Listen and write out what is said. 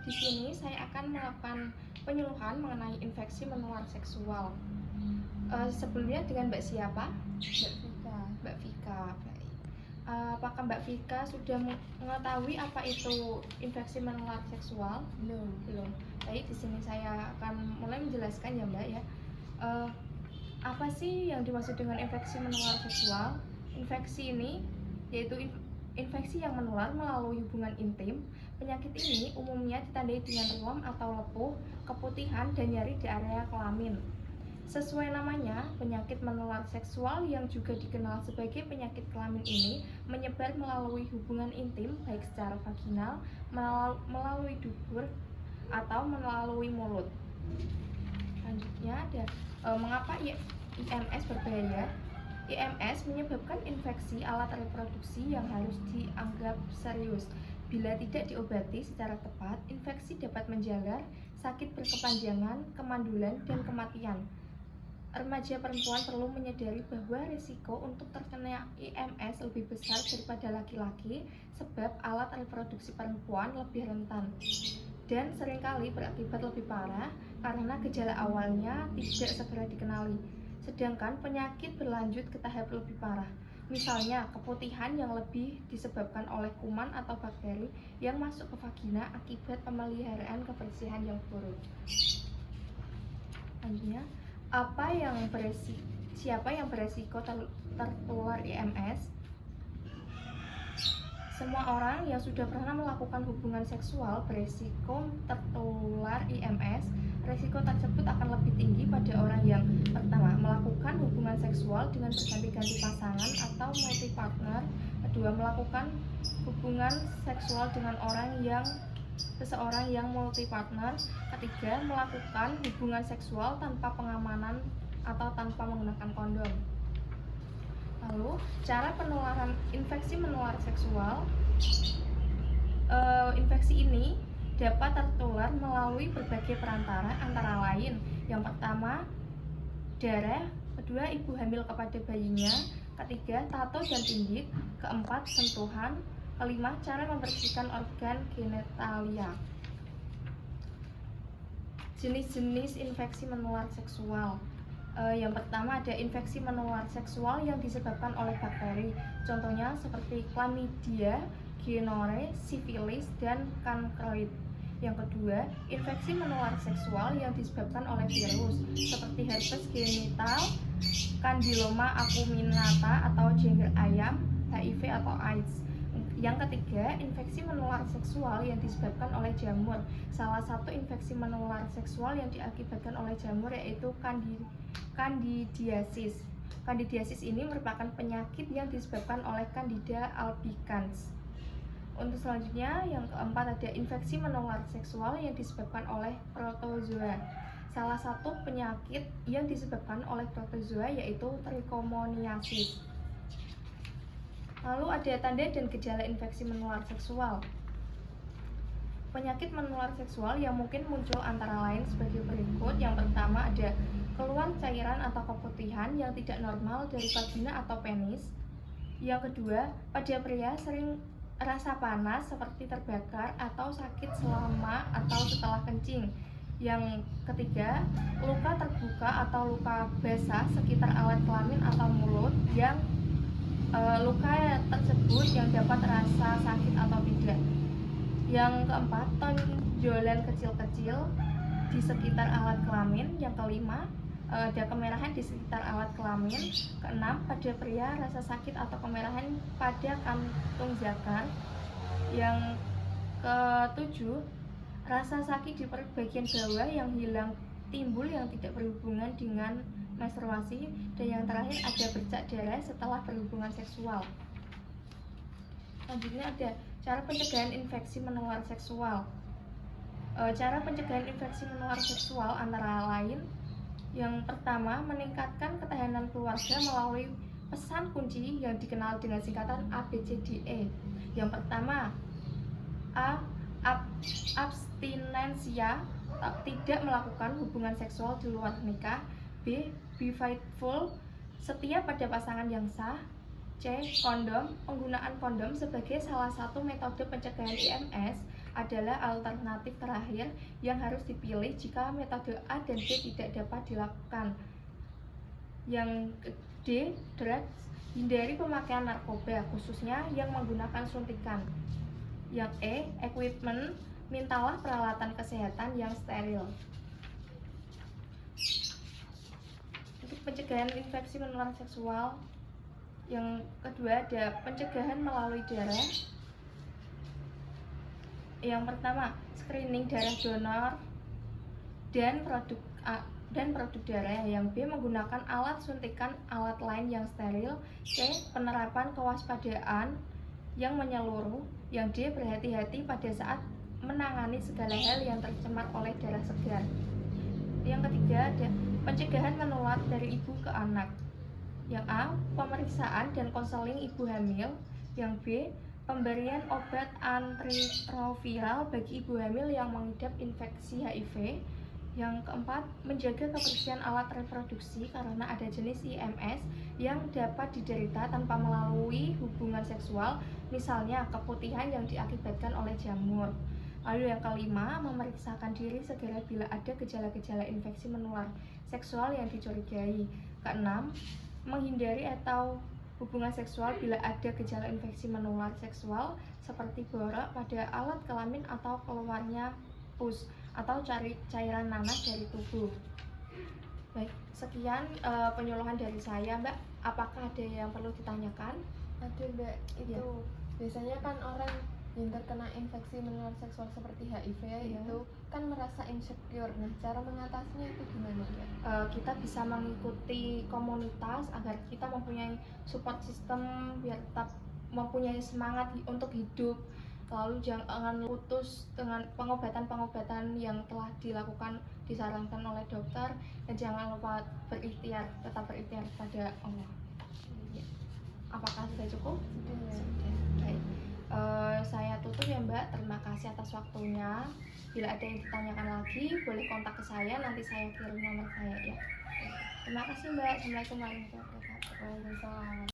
Di sini saya akan melakukan penyuluhan mengenai infeksi menular seksual. Sebelumnya dengan Mbak siapa? Mbak Vika. Mbak Vika. Baik. Apakah Mbak Vika sudah mengetahui apa itu infeksi menular seksual? Belum. Belum. Baik, di sini saya akan mulai menjelaskan ya Mbak ya. Apa sih yang dimaksud dengan infeksi menular seksual? Infeksi ini yaitu infeksi yang menular melalui hubungan intim. Penyakit ini umumnya ditandai dengan ruam atau lepuh, keputihan, dan nyeri di area kelamin. Sesuai namanya, penyakit menular seksual yang juga dikenal sebagai penyakit kelamin ini menyebar melalui hubungan intim, baik secara vaginal, melalui dubur, atau melalui mulut. Selanjutnya ada mengapa IMS berbahaya? IMS menyebabkan infeksi alat reproduksi yang harus dianggap serius. Bila tidak diobati secara tepat, infeksi dapat menjalar, sakit berkepanjangan, kemandulan, dan kematian. Remaja perempuan perlu menyadari bahwa risiko untuk terkena IMS lebih besar daripada laki-laki sebab alat reproduksi perempuan lebih rentan dan seringkali berakibat lebih parah karena gejala awalnya tidak segera dikenali, sedangkan penyakit berlanjut ke tahap lebih parah. Misalnya, keputihan yang lebih disebabkan oleh kuman atau bakteri yang masuk ke vagina akibat pemeliharaan kebersihan yang buruk. Selanjutnya, siapa yang beresiko tertular IMS? Semua orang yang sudah pernah melakukan hubungan seksual beresiko tertular IMS. Resiko tersebut akan lebih tinggi pada orang yang pertama melakukan hubungan seksual dengan berganti-ganti pasangan atau multi partner, kedua melakukan hubungan seksual dengan seseorang yang multi partner, ketiga melakukan hubungan seksual tanpa pengamanan atau tanpa menggunakan kondom. Lalu, cara penularan infeksi menular seksual. Infeksi ini dapat tertular melalui berbagai perantara, antara lain yang pertama darah, kedua ibu hamil kepada bayinya, ketiga tato dan tindik, keempat sentuhan, kelima cara membersihkan organ genitalia. Jenis-jenis infeksi menular seksual. Yang pertama ada infeksi menular seksual yang disebabkan oleh bakteri, contohnya seperti chlamydia, gonorrhea, sifilis, dan chancroid. Yang kedua, infeksi menular seksual yang disebabkan oleh virus seperti herpes genital, candyloma acuminata atau jengger ayam, HIV atau AIDS. Yang ketiga, infeksi menular seksual yang disebabkan oleh jamur. Salah satu infeksi menular seksual yang diakibatkan oleh jamur yaitu candidiasis. Candidiasis ini merupakan penyakit yang disebabkan oleh Candida albicans. Untuk selanjutnya, yang keempat ada infeksi menular seksual yang disebabkan oleh protozoa. Salah satu penyakit yang disebabkan oleh protozoa yaitu trichomoniasis. Lalu ada tanda dan gejala infeksi menular seksual. Penyakit menular seksual yang mungkin muncul antara lain sebagai berikut. Yang pertama ada keluar cairan atau keputihan yang tidak normal dari vagina atau penis. Yang kedua, pada pria sering rasa panas seperti terbakar atau sakit selama atau setelah kencing. Yang ketiga, luka terbuka atau luka basah sekitar alat kelamin atau mulut yang luka tersebut yang dapat terasa sakit atau tidak. Yang keempat, tonjolan kecil-kecil di sekitar alat kelamin. Yang kelima, ada kemerahan di sekitar alat kelamin. Keenam, pada pria rasa sakit atau kemerahan pada kantung zakar. Yang ketujuh, rasa sakit di perut bagian bawah yang hilang timbul yang tidak berhubungan dengan menstruasi. Dan yang terakhir ada bercak darah setelah berhubungan seksual. Selanjutnya ada cara pencegahan infeksi menular seksual. Cara pencegahan infeksi menular seksual antara lain yang pertama, meningkatkan ketahanan keluarga melalui pesan kunci yang dikenal dengan singkatan ABCDE. Yang pertama, A. Abstinensia, tidak melakukan hubungan seksual di luar nikah. B. Be faithful, setia pada pasangan yang sah. C. Kondom, penggunaan kondom sebagai salah satu metode pencegahan IMS adalah alternatif terakhir yang harus dipilih jika metode A dan B tidak dapat dilakukan. Yang D, drugs, hindari pemakaian narkoba, khususnya yang menggunakan suntikan. Yang E, equipment, mintalah peralatan kesehatan yang steril. Untuk pencegahan infeksi menular seksual, yang kedua ada pencegahan melalui darah. Yang pertama, screening darah donor dan produk darah. Yang B, menggunakan alat suntikan alat lain yang steril. C, penerapan kewaspadaan yang menyeluruh. Yang D, berhati-hati pada saat menangani segala hal yang tercemar oleh darah segar. Yang ketiga ada pencegahan menular dari ibu ke anak. Yang A, pemeriksaan dan konseling ibu hamil. Yang B, pemberian obat antiretroviral bagi ibu hamil yang mengidap infeksi HIV. Yang keempat, menjaga kebersihan alat reproduksi karena ada jenis IMS yang dapat diderita tanpa melalui hubungan seksual, misalnya keputihan yang diakibatkan oleh jamur. Lalu yang kelima, memeriksakan diri segera bila ada gejala-gejala infeksi menular seksual yang dicurigai. Keenam, menghindari atau hubungan seksual bila ada gejala infeksi menular seksual seperti borok pada alat kelamin atau keluarnya pus atau cairan nanas dari tubuh. Baik, sekian penyuluhan dari saya, Mbak. Apakah ada yang perlu ditanyakan? Ada, Mbak. Itu biasanya kan orang yang terkena infeksi menular seksual seperti HIV itu kan merasa insecure. Nah, cara mengatasinya itu gimana, Mbak? Kita bisa mengikuti komunitas agar kita mempunyai support system biar tetap mempunyai semangat untuk hidup. Lalu jangan putus dengan pengobatan-pengobatan yang telah dilakukan, disarankan oleh dokter, dan jangan lupa berikhtiar, tetap berikhtiar pada Allah. Apakah sudah cukup? Sudah. Baik. Saya tutup ya, Mbak. Terima kasih atas waktunya. Bila ada yang ditanyakan lagi, boleh kontak ke saya. Nanti saya kirim nomor saya ya. Terima kasih, Mbak. Assalamualaikum warahmatullahi wabarakatuh. Waalaikumsalam.